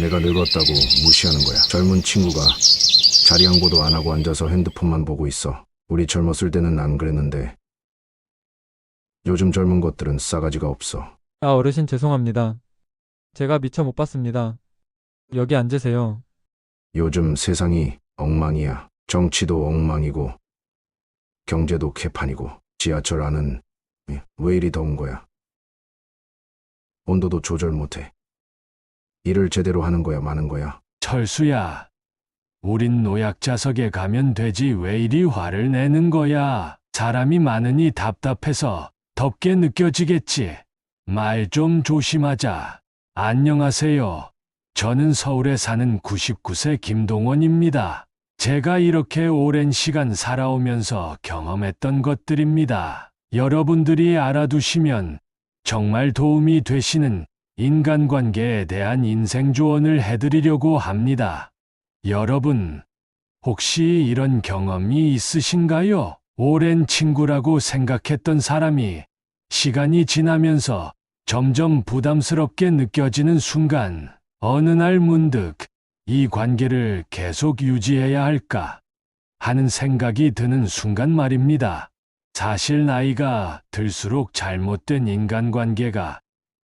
내가 늙었다고 무시하는 거야. 젊은 친구가 자리 양보도 안 하고 앉아서 핸드폰만 보고 있어. 우리 젊었을 때는 안 그랬는데 요즘 젊은 것들은 싸가지가 없어. 아, 어르신 죄송합니다. 제가 미처 못 봤습니다. 여기 앉으세요. 요즘 세상이 엉망이야. 정치도 엉망이고 경제도 개판이고 지하철 안은 왜 이리 더운 거야. 온도도 조절 못해. 일을 제대로 하는 거야 마는 거야. 철수야, 우린 노약자석에 가면 되지 왜 이리 화를 내는 거야? 사람이 많으니 답답해서 덥게 느껴지겠지. 말 좀 조심하자. 안녕하세요. 저는 서울에 사는 99세 김동원입니다. 제가 이렇게 오랜 시간 살아오면서 경험했던 것들입니다. 여러분들이 알아두시면 정말 도움이 되시는 인간관계에 대한 인생 조언을 해드리려고 합니다. 여러분, 혹시 이런 경험이 있으신가요? 오랜 친구라고 생각했던 사람이 시간이 지나면서 점점 부담스럽게 느껴지는 순간, 어느 날 문득 이 관계를 계속 유지해야 할까 하는 생각이 드는 순간 말입니다. 사실 나이가 들수록 잘못된 인간관계가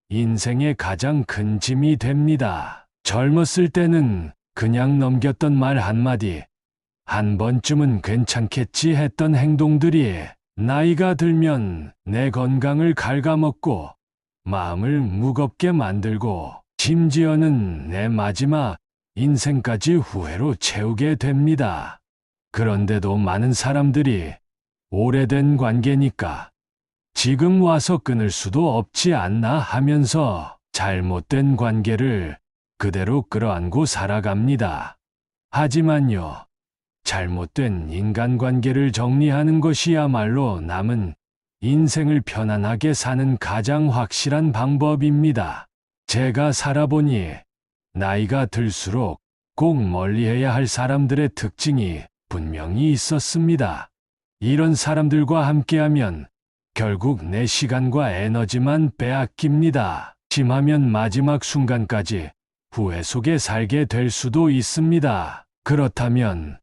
인생의 가장 큰 짐이 됩니다. 젊었을 때는 그냥 넘겼던 말 한마디, 한 번쯤은 괜찮겠지 했던 행동들이 나이가 들면 내 건강을 갉아먹고 마음을 무겁게 만들고 심지어는 내 마지막 인생까지 후회로 채우게 됩니다. 그런데도 많은 사람들이 오래된 관계니까 지금 와서 끊을 수도 없지 않나 하면서 잘못된 관계를 그대로 끌어안고 살아갑니다. 하지만요, 잘못된 인간관계를 정리하는 것이야말로 남은 인생을 편안하게 사는 가장 확실한 방법입니다. 제가 살아보니 나이가 들수록 꼭 멀리해야 할 사람들의 특징이 분명히 있었습니다. 이런 사람들과 함께하면 결국 내 시간과 에너지만 빼앗깁니다. 심하면 마지막 순간까지 후회 속에 살게 될 수도 있습니다. 그렇다면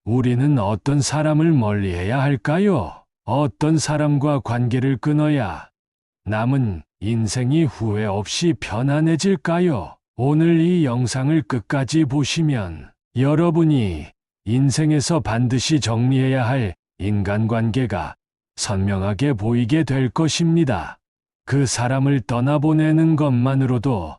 우리는 어떤 사람을 멀리해야 할까요? 어떤 사람과 관계를 끊어야 남은 인생이 후회 없이 편안해질까요? 오늘 이 영상을 끝까지 보시면 여러분이 인생에서 반드시 정리해야 할 인간관계가 선명하게 보이게 될 것입니다. 그 사람을 떠나보내는 것만으로도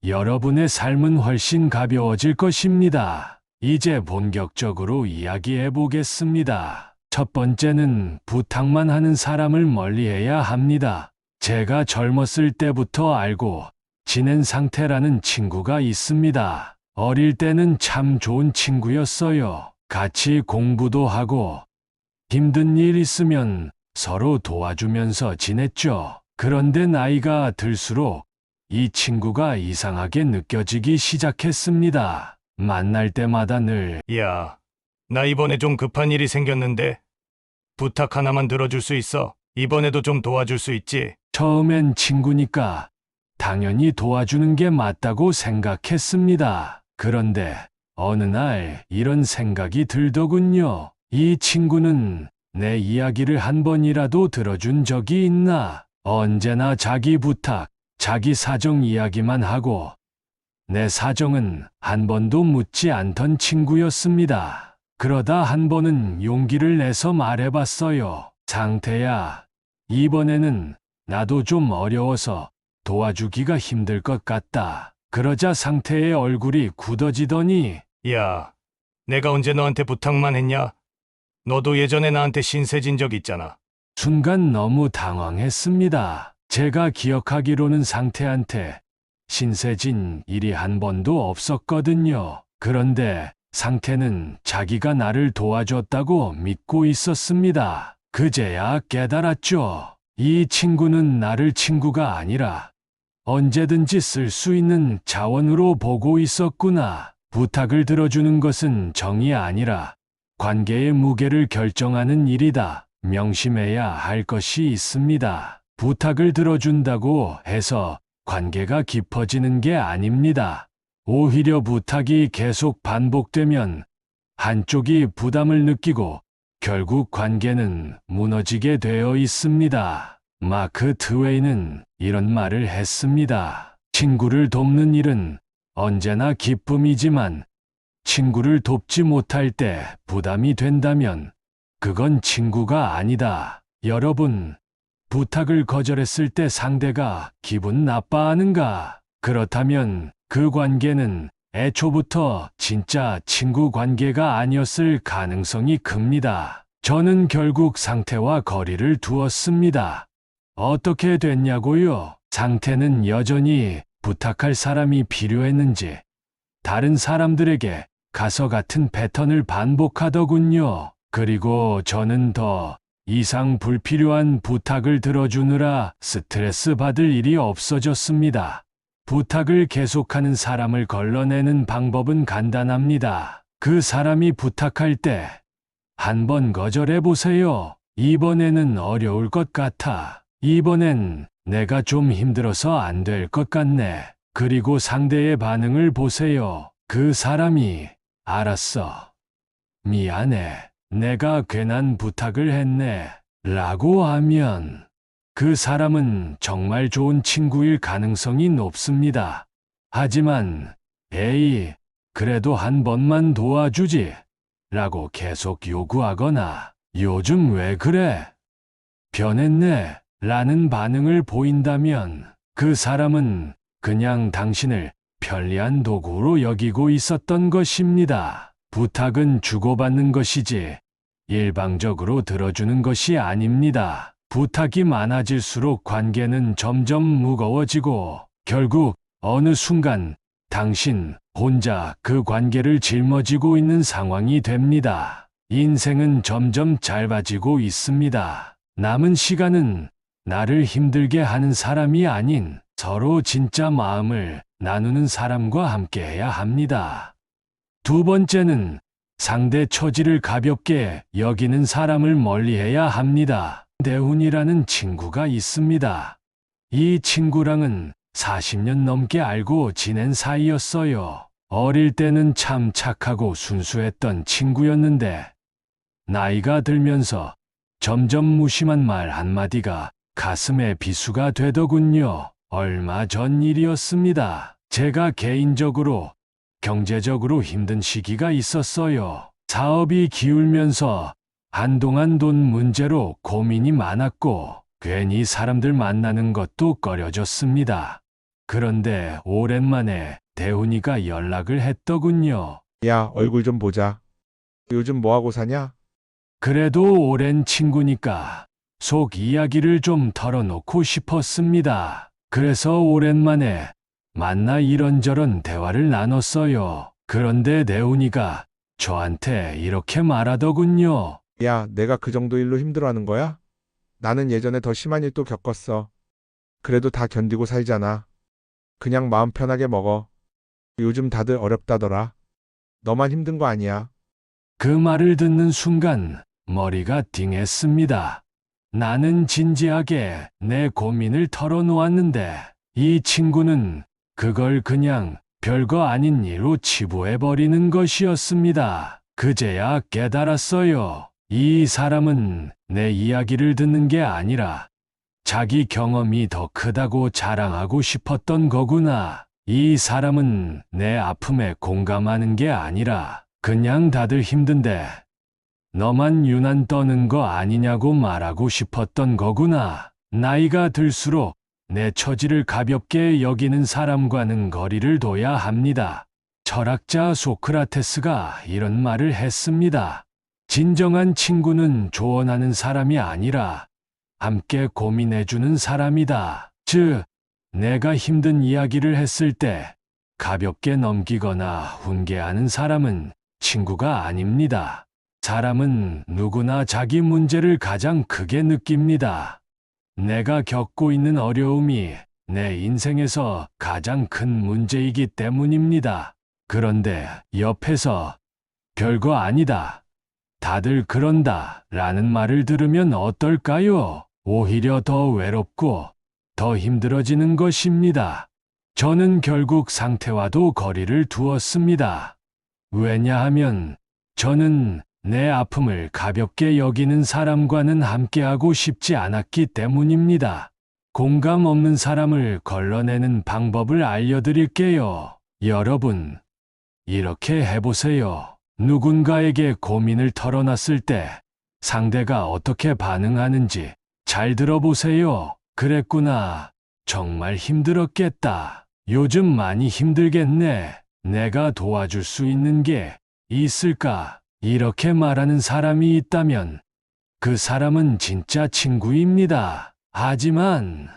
여러분의 삶은 훨씬 가벼워질 것입니다. 이제 본격적으로 이야기해 보겠습니다. 첫 번째는 부탁만 하는 사람을 멀리해야 합니다. 제가 젊었을 때부터 알고 지낸 상태라는 친구가 있습니다. 어릴 때는 참 좋은 친구였어요. 같이 공부도 하고 힘든 일 있으면 서로 도와주면서 지냈죠. 그런데 나이가 들수록 이 친구가 이상하게 느껴지기 시작했습니다. 만날 때마다 늘 야, 나 이번에 좀 급한 일이 생겼는데 부탁 하나만 들어줄 수 있어? 이번에도 좀 도와줄 수 있지? 처음엔 친구니까 당연히 도와주는 게 맞다고 생각했습니다. 그런데 어느 날 이런 생각이 들더군요. 이 친구는 내 이야기를 한 번이라도 들어준 적이 있나? 언제나 자기 부탁, 자기 사정 이야기만 하고 내 사정은 한 번도 묻지 않던 친구였습니다. 그러다 한 번은 용기를 내서 말해봤어요. 상태야, 이번에는 나도 좀 어려워서 도와주기가 힘들 것 같다. 그러자 상태의 얼굴이 굳어지더니 야, 내가 언제 너한테 부탁만 했냐? 너도 예전에 나한테 신세진 적 있잖아. 순간 너무 당황했습니다. 제가 기억하기로는 상태한테 신세진 일이 한 번도 없었거든요. 그런데 상태는 자기가 나를 도와줬다고 믿고 있었습니다. 그제야 깨달았죠. 이 친구는 나를 친구가 아니라 언제든지 쓸 수 있는 자원으로 보고 있었구나. 부탁을 들어주는 것은 정이 아니라 관계의 무게를 결정하는 일이다. 명심해야 할 것이 있습니다. 부탁을 들어준다고 해서 관계가 깊어지는 게 아닙니다. 오히려 부탁이 계속 반복되면 한쪽이 부담을 느끼고 결국 관계는 무너지게 되어 있습니다. 마크 트웨이는 이런 말을 했습니다. 친구를 돕는 일은 언제나 기쁨이지만 친구를 돕지 못할 때 부담이 된다면 그건 친구가 아니다. 여러분, 부탁을 거절했을 때 상대가 기분 나빠하는가? 그렇다면 그 관계는 애초부터 진짜 친구 관계가 아니었을 가능성이 큽니다. 저는 결국 상태와 거리를 두었습니다. 어떻게 됐냐고요? 상태는 여전히 부탁할 사람이 필요했는지 다른 사람들에게 가서 같은 패턴을 반복하더군요. 그리고 저는 더 이상 불필요한 부탁을 들어주느라 스트레스 받을 일이 없어졌습니다. 부탁을 계속하는 사람을 걸러내는 방법은 간단합니다. 그 사람이 부탁할 때 한번 거절해 보세요. 이번에는 어려울 것 같아. 이번엔 내가 좀 힘들어서 안 될 것 같네. 그리고 상대의 반응을 보세요. 그 사람이 알았어. 미안해. 내가 괜한 부탁을 했네. 라고 하면 그 사람은 정말 좋은 친구일 가능성이 높습니다. 하지만 에이, 그래도 한 번만 도와주지. 라고 계속 요구하거나 요즘 왜 그래? 변했네. 라는 반응을 보인다면 그 사람은 그냥 당신을 편리한 도구로 여기고 있었던 것입니다. 부탁은 주고받는 것이지 일방적으로 들어주는 것이 아닙니다. 부탁이 많아질수록 관계는 점점 무거워지고 결국 어느 순간 당신 혼자 그 관계를 짊어지고 있는 상황이 됩니다. 인생은 점점 짧아지고 있습니다. 남은 시간은 나를 힘들게 하는 사람이 아닌 서로 진짜 마음을 나누는 사람과 함께해야 합니다. 두 번째는 상대 처지를 가볍게 여기는 사람을 멀리해야 합니다. 대훈이라는 친구가 있습니다. 이 친구랑은 40년 넘게 알고 지낸 사이였어요. 어릴 때는 참 착하고 순수했던 친구였는데 나이가 들면서 점점 무심한 말 한마디가 가슴에 비수가 되더군요. 얼마 전 일이었습니다. 제가 개인적으로 경제적으로 힘든 시기가 있었어요. 사업이 기울면서 한동안 돈 문제로 고민이 많았고 괜히 사람들 만나는 것도 꺼려졌습니다. 그런데 오랜만에 대훈이가 연락을 했더군요. 야, 얼굴 좀 보자. 요즘 뭐하고 사냐? 그래도 오랜 친구니까 속 이야기를 좀 털어놓고 싶었습니다. 그래서 오랜만에 만나 이런저런 대화를 나눴어요. 그런데 대훈이가 저한테 이렇게 말하더군요. 야, 내가 그 정도 일로 힘들어하는 거야? 나는 예전에 더 심한 일도 겪었어. 그래도 다 견디고 살잖아. 그냥 마음 편하게 먹어. 요즘 다들 어렵다더라. 너만 힘든 거 아니야. 그 말을 듣는 순간 머리가 띵했습니다. 나는 진지하게 내 고민을 털어놓았는데 이 친구는 그걸 그냥 별거 아닌 일로 치부해버리는 것이었습니다. 그제야 깨달았어요. 이 사람은 내 이야기를 듣는 게 아니라 자기 경험이 더 크다고 자랑하고 싶었던 거구나. 이 사람은 내 아픔에 공감하는 게 아니라 그냥 다들 힘든데 너만 유난 떠는 거 아니냐고 말하고 싶었던 거구나. 나이가 들수록 내 처지를 가볍게 여기는 사람과는 거리를 둬야 합니다. 철학자 소크라테스가 이런 말을 했습니다. 진정한 친구는 조언하는 사람이 아니라 함께 고민해주는 사람이다. 즉, 내가 힘든 이야기를 했을 때 가볍게 넘기거나 훈계하는 사람은 친구가 아닙니다. 사람은 누구나 자기 문제를 가장 크게 느낍니다. 내가 겪고 있는 어려움이 내 인생에서 가장 큰 문제이기 때문입니다. 그런데 옆에서 별거 아니다. 다들 그런다. 라는 말을 들으면 어떨까요? 오히려 더 외롭고 더 힘들어지는 것입니다. 저는 결국 상태와도 거리를 두었습니다. 왜냐하면 저는 내 아픔을 가볍게 여기는 사람과는 함께하고 싶지 않았기 때문입니다. 공감 없는 사람을 걸러내는 방법을 알려드릴게요. 여러분, 이렇게 해보세요. 누군가에게 고민을 털어놨을 때 상대가 어떻게 반응하는지 잘 들어보세요. 그랬구나. 정말 힘들었겠다. 요즘 많이 힘들겠네. 내가 도와줄 수 있는 게 있을까? 이렇게 말하는 사람이 있다면 그 사람은 진짜 친구입니다. 하지만,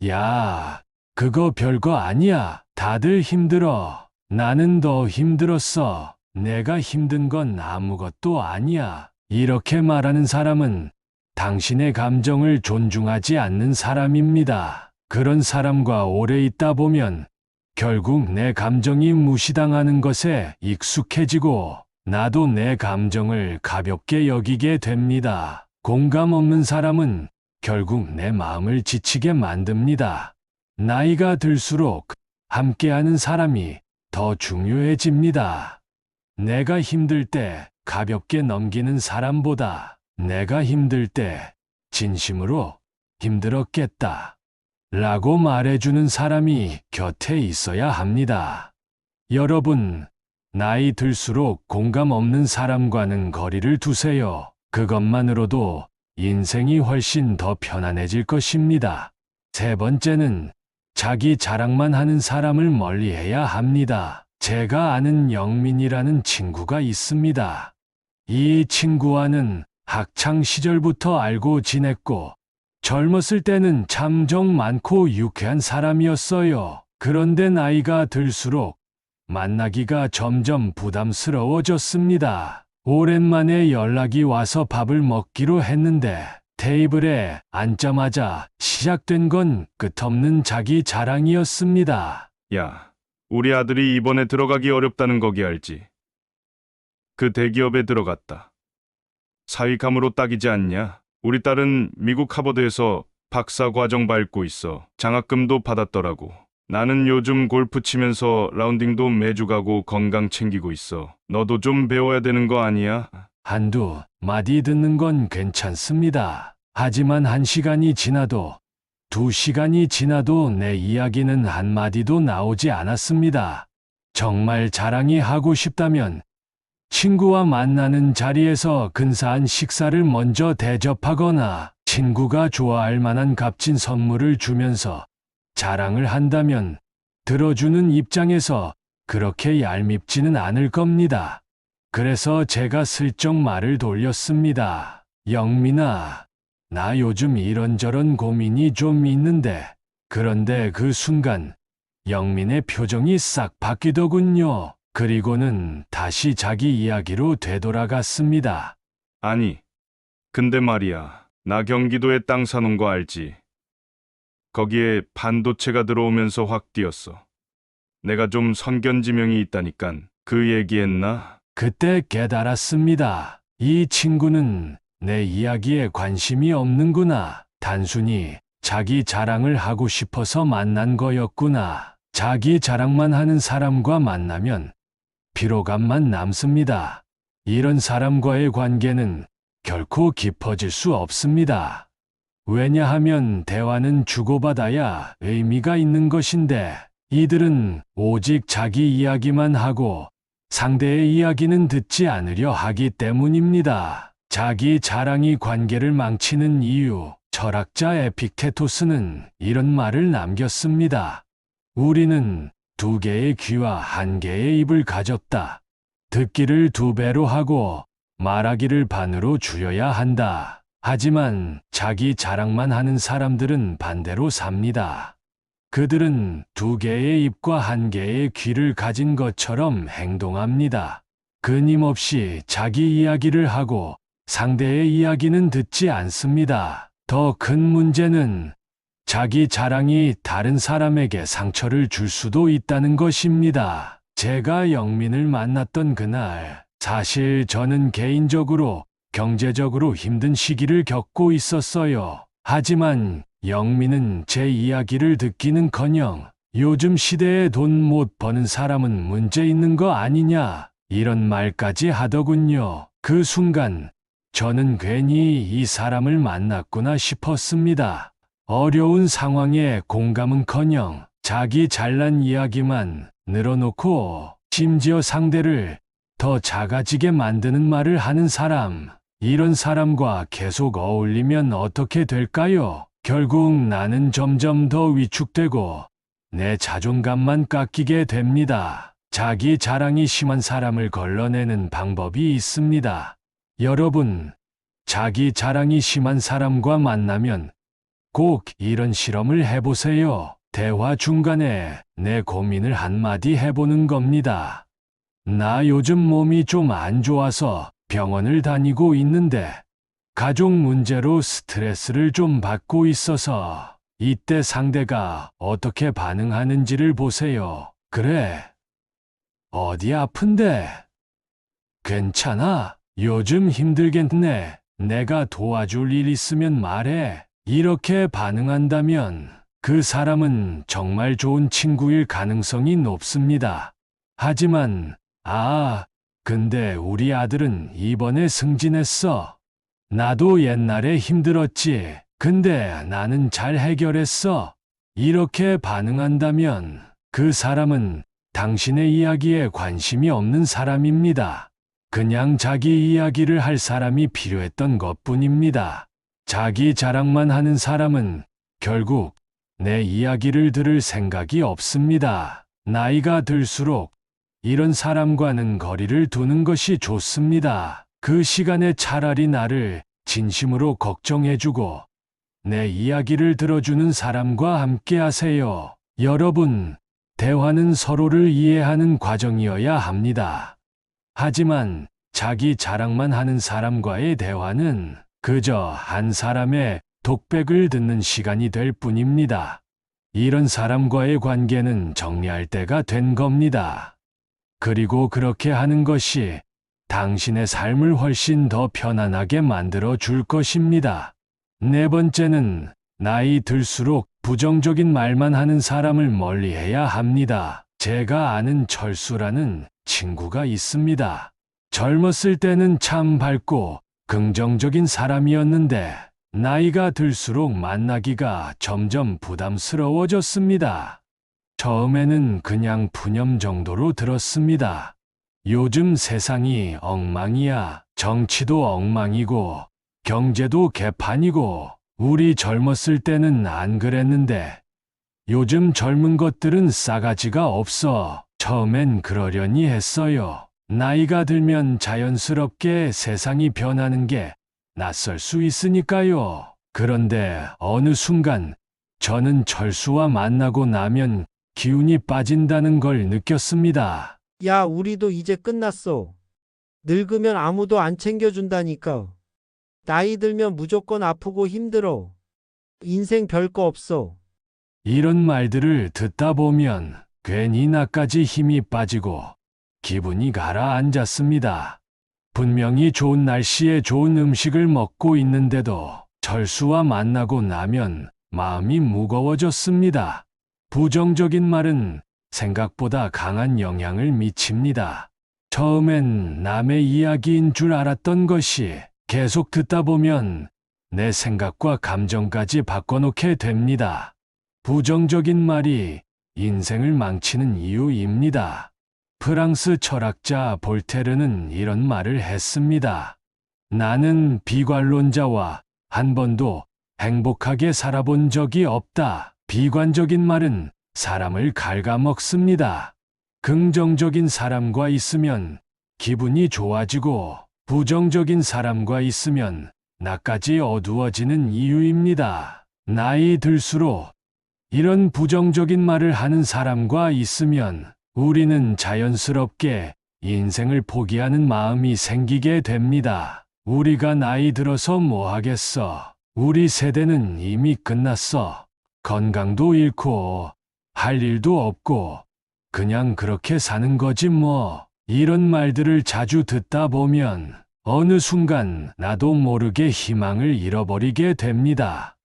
야, 그거 별거 아니야. 다들 힘들어. 나는 더 힘들었어. 내가 힘든 건 아무것도 아니야. 이렇게 말하는 사람은 당신의 감정을 존중하지 않는 사람입니다. 그런 사람과 오래 있다 보면 결국 내 감정이 무시당하는 것에 익숙해지고 나도 내 감정을 가볍게 여기게 됩니다. 공감 없는 사람은 결국 내 마음을 지치게 만듭니다. 나이가 들수록 함께하는 사람이 더 중요해집니다. 내가 힘들 때 가볍게 넘기는 사람보다 내가 힘들 때 진심으로 힘들었겠다 라고 말해주는 사람이 곁에 있어야 합니다. 여러분, 나이 들수록 공감 없는 사람과는 거리를 두세요. 그것만으로도 인생이 훨씬 더 편안해질 것입니다. 세 번째는 자기 자랑만 하는 사람을 멀리해야 합니다. 제가 아는 영민이라는 친구가 있습니다. 이 친구와는 학창 시절부터 알고 지냈고 젊었을 때는 참 정 많고 유쾌한 사람이었어요. 그런데 나이가 들수록 만나기가 점점 부담스러워졌습니다. 오랜만에 연락이 와서 밥을 먹기로 했는데 테이블에 앉자마자 시작된 건 끝없는 자기 자랑이었습니다. 야, 우리 아들이 이번에 들어가기 어렵다는 거기 알지? 그 대기업에 들어갔다. 사위감으로 딱이지 않냐? 우리 딸은 미국 하버드에서 박사 과정 밟고 있어. 장학금도 받았더라고. 나는 요즘 골프 치면서 라운딩도 매주 가고 건강 챙기고 있어. 너도 좀 배워야 되는 거 아니야? 한두 마디 듣는 건 괜찮습니다. 하지만 1시간이 지나도 2시간이 지나도 내 이야기는 한마디도 나오지 않았습니다. 정말 자랑이 하고 싶다면 친구와 만나는 자리에서 근사한 식사를 먼저 대접하거나 친구가 좋아할 만한 값진 선물을 주면서 자랑을 한다면 들어주는 입장에서 그렇게 얄밉지는 않을 겁니다. 그래서 제가 슬쩍 말을 돌렸습니다. 영민아, 나 요즘 이런저런 고민이 좀 있는데. 그런데 그 순간 영민의 표정이 싹 바뀌더군요. 그리고는 다시 자기 이야기로 되돌아갔습니다. 아니, 근데 말이야. 나 경기도에 땅 사놓은 거 알지? 거기에 반도체가 들어오면서 확 뛰었어. 내가 좀 선견지명이 있다니깐 그 얘기했나? 그때 깨달았습니다. 이 친구는 내 이야기에 관심이 없는구나. 단순히 자기 자랑을 하고 싶어서 만난 거였구나. 자기 자랑만 하는 사람과 만나면 피로감만 남습니다. 이런 사람과의 관계는 결코 깊어질 수 없습니다. 왜냐하면 대화는 주고받아야 의미가 있는 것인데 이들은 오직 자기 이야기만 하고 상대의 이야기는 듣지 않으려 하기 때문입니다. 자기 자랑이 관계를 망치는 이유. 철학자 에픽테토스는 이런 말을 남겼습니다. 우리는 2개의 귀와 1개의 입을 가졌다. 듣기를 2배로 하고 말하기를 반으로 줄여야 한다. 하지만 자기 자랑만 하는 사람들은 반대로 삽니다. 그들은 2개의 입과 1개의 귀를 가진 것처럼 행동합니다. 끊임없이 자기 이야기를 하고 상대의 이야기는 듣지 않습니다. 더 큰 문제는 자기 자랑이 다른 사람에게 상처를 줄 수도 있다는 것입니다. 제가 영민을 만났던 그날, 사실 저는 개인적으로 경제적으로 힘든 시기를 겪고 있었어요. 하지만 영민은 제 이야기를 듣기는커녕 요즘 시대에 돈 못 버는 사람은 문제 있는 거 아니냐, 이런 말까지 하더군요. 그 순간 저는 괜히 이 사람을 만났구나 싶었습니다. 어려운 상황에 공감은커녕 자기 잘난 이야기만 늘어놓고 심지어 상대를 더 작아지게 만드는 말을 하는 사람. 이런 사람과 계속 어울리면 어떻게 될까요? 결국 나는 점점 더 위축되고 내 자존감만 깎이게 됩니다. 자기 자랑이 심한 사람을 걸러내는 방법이 있습니다. 여러분, 자기 자랑이 심한 사람과 만나면 꼭 이런 실험을 해보세요. 대화 중간에 내 고민을 한마디 해보는 겁니다. 나 요즘 몸이 좀 안 좋아서 병원을 다니고 있는데 가족 문제로 스트레스를 좀 받고 있어서 이때 상대가 어떻게 반응하는지를 보세요. 그래. 어디 아픈데? 괜찮아. 요즘 힘들겠네. 내가 도와줄 일 있으면 말해. 이렇게 반응한다면 그 사람은 정말 좋은 친구일 가능성이 높습니다. 하지만, 근데 우리 아들은 이번에 승진했어. 나도 옛날에 힘들었지. 근데 나는 잘 해결했어. 이렇게 반응한다면 그 사람은 당신의 이야기에 관심이 없는 사람입니다. 그냥 자기 이야기를 할 사람이 필요했던 것뿐입니다. 자기 자랑만 하는 사람은 결국 내 이야기를 들을 생각이 없습니다. 나이가 들수록 이런 사람과는 거리를 두는 것이 좋습니다. 그 시간에 차라리 나를 진심으로 걱정해주고 내 이야기를 들어주는 사람과 함께 하세요. 여러분, 대화는 서로를 이해하는 과정이어야 합니다. 하지만 자기 자랑만 하는 사람과의 대화는 그저 한 사람의 독백을 듣는 시간이 될 뿐입니다. 이런 사람과의 관계는 정리할 때가 된 겁니다. 그리고 그렇게 하는 것이 당신의 삶을 훨씬 더 편안하게 만들어 줄 것입니다. 네 번째는 나이 들수록 부정적인 말만 하는 사람을 멀리해야 합니다. 제가 아는 철수라는 친구가 있습니다. 젊었을 때는 참 밝고 긍정적인 사람이었는데 나이가 들수록 만나기가 점점 부담스러워졌습니다. 처음에는 그냥 푸념 정도로 들었습니다. 요즘 세상이 엉망이야. 정치도 엉망이고 경제도 개판이고 우리 젊었을 때는 안 그랬는데 요즘 젊은 것들은 싸가지가 없어. 처음엔 그러려니 했어요. 나이가 들면 자연스럽게 세상이 변하는 게 낯설 수 있으니까요. 그런데 어느 순간 저는 철수와 만나고 나면 기운이 빠진다는 걸 느꼈습니다. 야, 우리도 이제 끝났어. 늙으면 아무도 안 챙겨준다니까. 나이 들면 무조건 아프고 힘들어. 인생 별거 없어. 이런 말들을 듣다 보면 괜히 나까지 힘이 빠지고 기분이 가라앉았습니다. 분명히 좋은 날씨에 좋은 음식을 먹고 있는데도 철수와 만나고 나면 마음이 무거워졌습니다. 부정적인 말은 생각보다 강한 영향을 미칩니다. 처음엔 남의 이야기인 줄 알았던 것이 계속 듣다 보면 내 생각과 감정까지 바꿔놓게 됩니다. 부정적인 말이 인생을 망치는 이유입니다. 프랑스 철학자 볼테르는 이런 말을 했습니다. 나는 비관론자와 한 번도 행복하게 살아본 적이 없다. 비관적인 말은 사람을 갉아먹습니다. 긍정적인 사람과 있으면 기분이 좋아지고 부정적인 사람과 있으면 나까지 어두워지는 이유입니다. 나이 들수록 이런 부정적인 말을 하는 사람과 있으면 우리는 자연스럽게 인생을 포기하는 마음이 생기게 됩니다. 우리가 나이 들어서 뭐 하겠어? 우리 세대는 이미 끝났어. 건강도 잃고 할 일도 없고 그냥 그렇게 사는 거지 뭐. 이런 말들을 자주 듣다 보면 어느 순간 나도 모르게 희망을 잃어버리게 됩니다.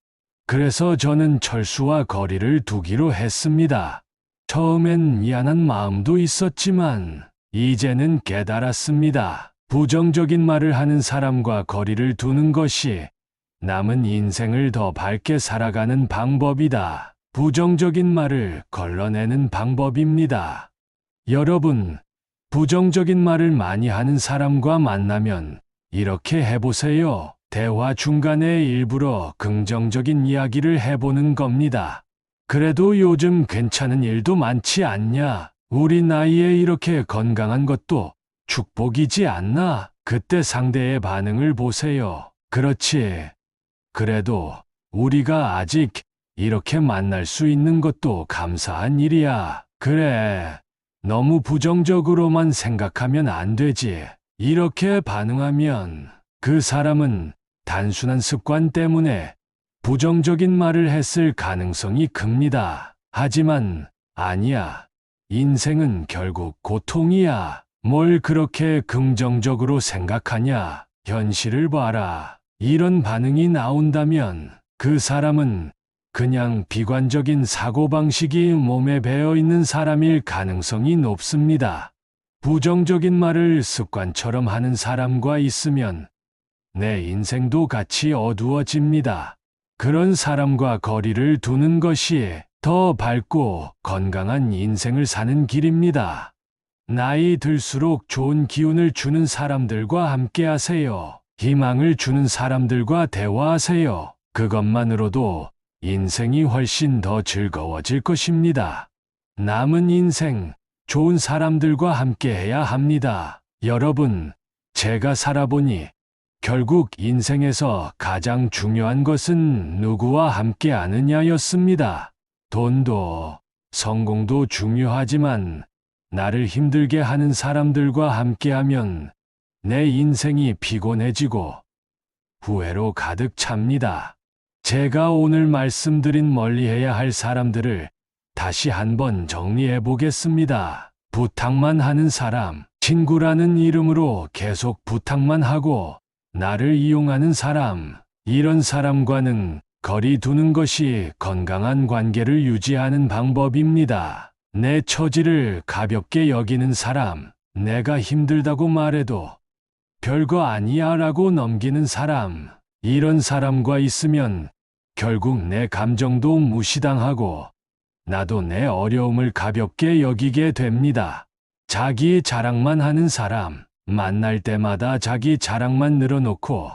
그래서 저는 철수와 거리를 두기로 했습니다. 처음엔 미안한 마음도 있었지만 이제는 깨달았습니다. 부정적인 말을 하는 사람과 거리를 두는 것이 남은 인생을 더 밝게 살아가는 방법이다. 부정적인 말을 걸러내는 방법입니다. 여러분, 부정적인 말을 많이 하는 사람과 만나면 이렇게 해보세요. 대화 중간에 일부러 긍정적인 이야기를 해보는 겁니다. 그래도 요즘 괜찮은 일도 많지 않냐? 우리 나이에 이렇게 건강한 것도 축복이지 않나? 그때 상대의 반응을 보세요. 그렇지. 그래도 우리가 아직 이렇게 만날 수 있는 것도 감사한 일이야. 그래. 너무 부정적으로만 생각하면 안 되지. 이렇게 반응하면 그 사람은 단순한 습관 때문에 부정적인 말을 했을 가능성이 큽니다. 하지만 아니야. 인생은 결국 고통이야. 뭘 그렇게 긍정적으로 생각하냐? 현실을 봐라. 이런 반응이 나온다면 그 사람은 그냥 비관적인 사고방식이 몸에 배어 있는 사람일 가능성이 높습니다. 부정적인 말을 습관처럼 하는 사람과 있으면 내 인생도 같이 어두워집니다. 그런 사람과 거리를 두는 것이 더 밝고 건강한 인생을 사는 길입니다. 나이 들수록 좋은 기운을 주는 사람들과 함께 하세요. 희망을 주는 사람들과 대화하세요. 그것만으로도 인생이 훨씬 더 즐거워질 것입니다. 남은 인생, 좋은 사람들과 함께 해야 합니다. 여러분, 제가 살아보니 결국 인생에서 가장 중요한 것은 누구와 함께 하느냐였습니다. 돈도, 성공도 중요하지만 나를 힘들게 하는 사람들과 함께하면 내 인생이 피곤해지고 후회로 가득 찹니다. 제가 오늘 말씀드린 멀리해야 할 사람들을 다시 한번 정리해 보겠습니다. 부탁만 하는 사람, 친구라는 이름으로 계속 부탁만 하고 나를 이용하는 사람, 이런 사람과는 거리 두는 것이 건강한 관계를 유지하는 방법입니다. 내 처지를 가볍게 여기는 사람, 내가 힘들다고 말해도 별거 아니야 라고 넘기는 사람, 이런 사람과 있으면 결국 내 감정도 무시당하고 나도 내 어려움을 가볍게 여기게 됩니다. 자기 자랑만 하는 사람, 만날 때마다 자기 자랑만 늘어놓고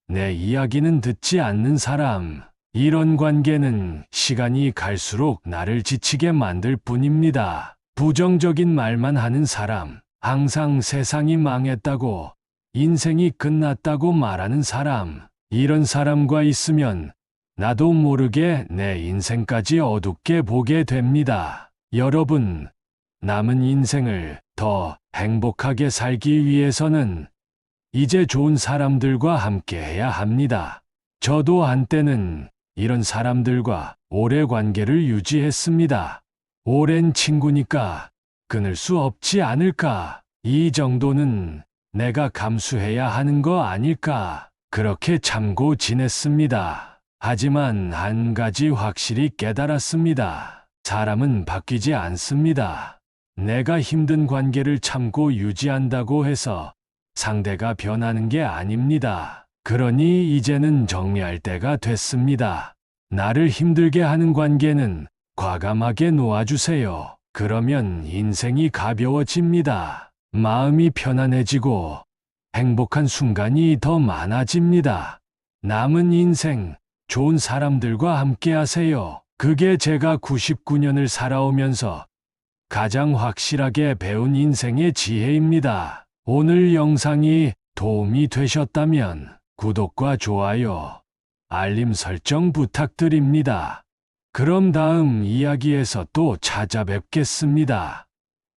내 이야기는 듣지 않는 사람, 이런 관계는 시간이 갈수록 나를 지치게 만들 뿐입니다. 부정적인 말만 하는 사람, 항상 세상이 망했다고, 인생이 끝났다고 말하는 사람, 이런 사람과 있으면 나도 모르게 내 인생까지 어둡게 보게 됩니다. 여러분, 남은 인생을 더 행복하게 살기 위해서는 이제 좋은 사람들과 함께 해야 합니다. 저도 한때는 이런 사람들과 오래 관계를 유지했습니다. 오랜 친구니까 끊을 수 없지 않을까? 이 정도는 내가 감수해야 하는 거 아닐까? 그렇게 참고 지냈습니다. 하지만 한 가지 확실히 깨달았습니다. 사람은 바뀌지 않습니다. 내가 힘든 관계를 참고 유지한다고 해서 상대가 변하는 게 아닙니다. 그러니 이제는 정리할 때가 됐습니다. 나를 힘들게 하는 관계는 과감하게 놓아주세요. 그러면 인생이 가벼워집니다. 마음이 편안해지고 행복한 순간이 더 많아집니다. 남은 인생, 좋은 사람들과 함께 하세요. 그게 제가 99년을 살아오면서 가장 확실하게 배운 인생의 지혜입니다. 오늘 영상이 도움이 되셨다면 구독과 좋아요, 알림 설정 부탁드립니다. 그럼 다음 이야기에서 또 찾아뵙겠습니다.